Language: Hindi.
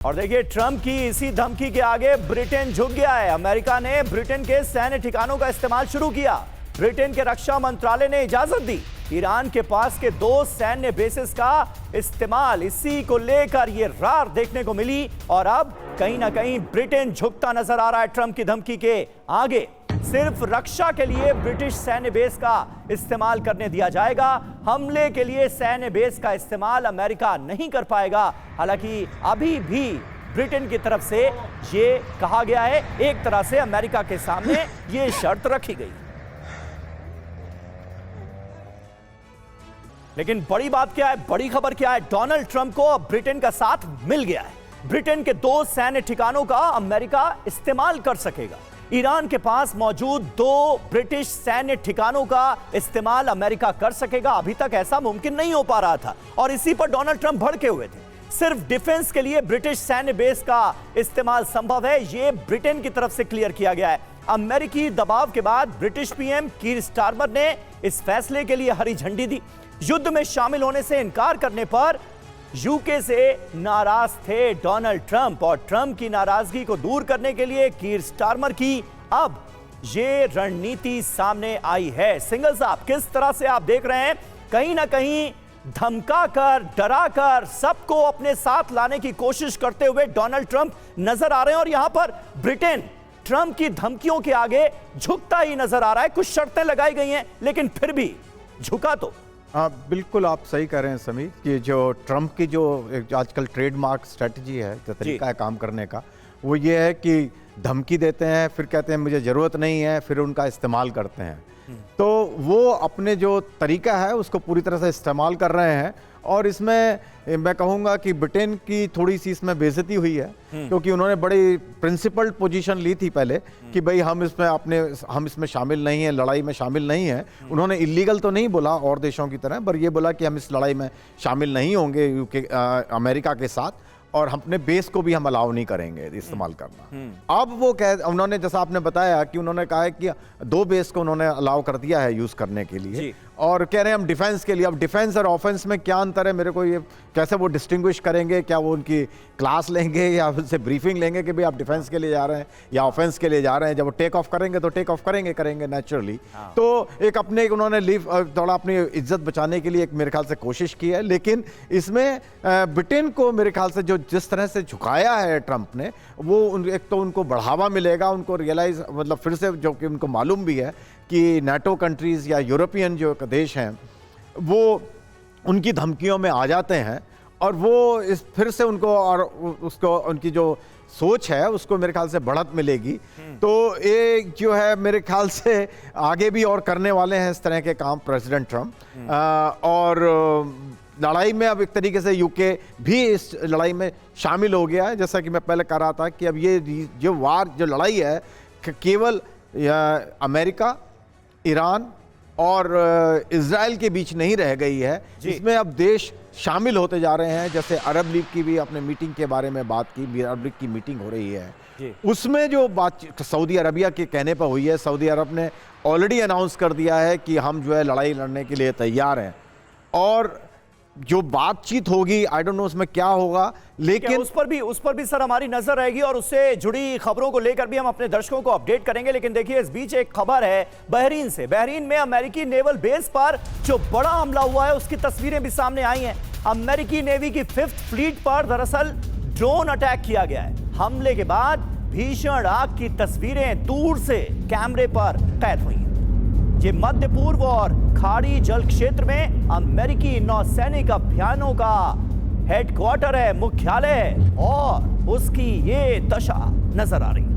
और देखिए, ट्रंप की इसी धमकी के आगे ब्रिटेन झुक गया है। अमेरिका ने ब्रिटेन के सैन्य ठिकानों का इस्तेमाल शुरू किया। ब्रिटेन के रक्षा मंत्रालय ने इजाजत दी। ईरान के पास के 2 सैन्य बेसिस का इस्तेमाल, इसी को लेकर ये रार देखने को मिली। और अब कहीं ना कहीं ब्रिटेन झुकता नजर आ रहा है ट्रंप की धमकी के आगे। सिर्फ रक्षा के लिए ब्रिटिश सैन्य बेस का इस्तेमाल करने दिया जाएगा। हमले के लिए सैन्य बेस का इस्तेमाल अमेरिका नहीं कर पाएगा। हालांकि अभी भी ब्रिटेन की तरफ से ये कहा गया है, एक तरह से अमेरिका के सामने ये शर्त रखी गई। लेकिन बड़ी बात क्या है, बड़ी खबर क्या है? डोनाल्ड ट्रंप को अब ब्रिटेन का साथ मिल गया है। ब्रिटेन के 2 सैन्य ठिकानों का अमेरिका इस्तेमाल कर सकेगा। ईरान के पास मौजूद 2 ब्रिटिश सैन्य ठिकानों का इस्तेमाल अमेरिका कर सकेगा। अभी तक ऐसा मुमकिन नहीं हो पा रहा था और इसी पर डोनाल्ड ट्रंप भड़के हुए थे। सिर्फ डिफेंस के लिए ब्रिटिश सैन्य बेस का इस्तेमाल संभव है, यह ब्रिटेन की तरफ से क्लियर किया गया है। अमेरिकी दबाव के बाद ब्रिटिश पीएम कीर स्टारमर ने इस फैसले के लिए हरी झंडी दी। युद्ध में शामिल होने से इनकार करने पर यूके से नाराज थे डोनाल्ड ट्रंप, और ट्रंप की नाराजगी को दूर करने के लिए कीर स्टारमर की अब ये रणनीति सामने आई है। सिंगल साहब, किस तरह से आप देख रहे हैं? कहीं ना कहीं धमकाकर, डराकर सबको अपने साथ लाने की कोशिश करते हुए डोनाल्ड ट्रंप नजर आ रहे हैं, और यहां पर ब्रिटेन ट्रंप की धमकियों के आगे झुकता ही नजर आ रहा है। कुछ शर्तें लगाई गई हैं लेकिन फिर भी झुका तो। हाँ, बिल्कुल आप सही कह रहे हैं समीर कि जो ट्रंप की जो आजकल ट्रेडमार्क स्ट्रेटजी है, जो तरीका है काम करने का, वो ये है कि धमकी देते हैं, फिर कहते हैं मुझे ज़रूरत नहीं है, फिर उनका इस्तेमाल करते हैं। तो वो अपने जो तरीका है उसको पूरी तरह से इस्तेमाल कर रहे हैं। और इसमें मैं कहूँगा कि ब्रिटेन की थोड़ी सी इसमें बेइज्जती हुई है, क्योंकि उन्होंने बड़ी प्रिंसिपल्ड पोजीशन ली थी पहले कि भाई हम इसमें शामिल नहीं हैं, लड़ाई में शामिल नहीं हैं। उन्होंने इलीगल तो नहीं बोला और देशों की तरह, पर ये बोला कि हम इस लड़ाई में शामिल नहीं होंगे यूके अमेरिका के साथ, और अपने बेस को भी हम अलाउ नहीं करेंगे इस्तेमाल करना। अब वो उन्होंने, जैसा आपने बताया कि उन्होंने कहा है कि 2 बेस को उन्होंने अलाउ कर दिया है यूज करने के लिए, और कह रहे हैं हम डिफेंस के लिए। अब डिफेंस और ऑफेंस में क्या अंतर है, मेरे को ये कैसे वो डिस्टिंग्विश करेंगे? क्या वो उनकी क्लास लेंगे या उनसे ब्रीफिंग लेंगे कि भाई आप डिफेंस के लिए जा रहे हैं या ऑफेंस के लिए जा रहे हैं? जब वो टेक ऑफ करेंगे तो टेक ऑफ करेंगे नेचुरली। तो एक अपने उन्होंने थोड़ा अपनी इज्जत बचाने के लिए एक मेरे ख्याल से कोशिश की है। लेकिन इसमें ब्रिटेन को मेरे ख्याल से जो जिस तरह से झुकाया है ट्रंप ने, वो एक तो उनको बढ़ावा मिलेगा, उनको रियलाइज, मतलब फिर से जो कि उनको मालूम भी है कि नाटो कंट्रीज या यूरोपियन जो देश हैं वो उनकी धमकियों में आ जाते हैं, और वो इस फिर से उनको और उसको उनकी जो सोच है उसको मेरे ख्याल से बढ़त मिलेगी। तो ये जो है मेरे ख्याल से आगे भी और करने वाले हैं इस तरह के काम प्रेसिडेंट ट्रंप। और लड़ाई में अब एक तरीके से यूके भी इस लड़ाई में शामिल हो गया है। जैसा कि मैं पहले कह रहा था कि अब ये जो लड़ाई है केवल अमेरिका, ईरान और इजराइल के बीच नहीं रह गई है, इसमें अब देश शामिल होते जा रहे हैं। जैसे अरब लीग की भी अपने मीटिंग के बारे में बात की, अरब लीग की मीटिंग हो रही है, उसमें जो बात सऊदी अरबिया के कहने पर हुई है, सऊदी अरब ने ऑलरेडी अनाउंस कर दिया है कि हम जो है लड़ाई लड़ने के लिए तैयार हैं। और जो बातचीत होगी, आई डोंट नो उसमें क्या होगा, लेकिन उस पर भी सर हमारी नजर रहेगी, और उससे जुड़ी खबरों को लेकर भी हम अपने दर्शकों को अपडेट करेंगे। लेकिन देखिए, इस बीच एक खबर है बहरीन से। बहरीन में अमेरिकी नेवल बेस पर जो बड़ा हमला हुआ है उसकी तस्वीरें भी सामने आई हैं। अमेरिकी नेवी की 5th फ्लीट पर दरअसल ड्रोन अटैक किया गया है। हमले के बाद भीषण आग की तस्वीरें दूर से कैमरे पर कैद हुई। ये मध्य पूर्व और खाड़ी जल क्षेत्र में अमेरिकी नौसैनिक अभियानों का हेडक्वार्टर है, मुख्यालय है, और उसकी ये दशा नजर आ रही है।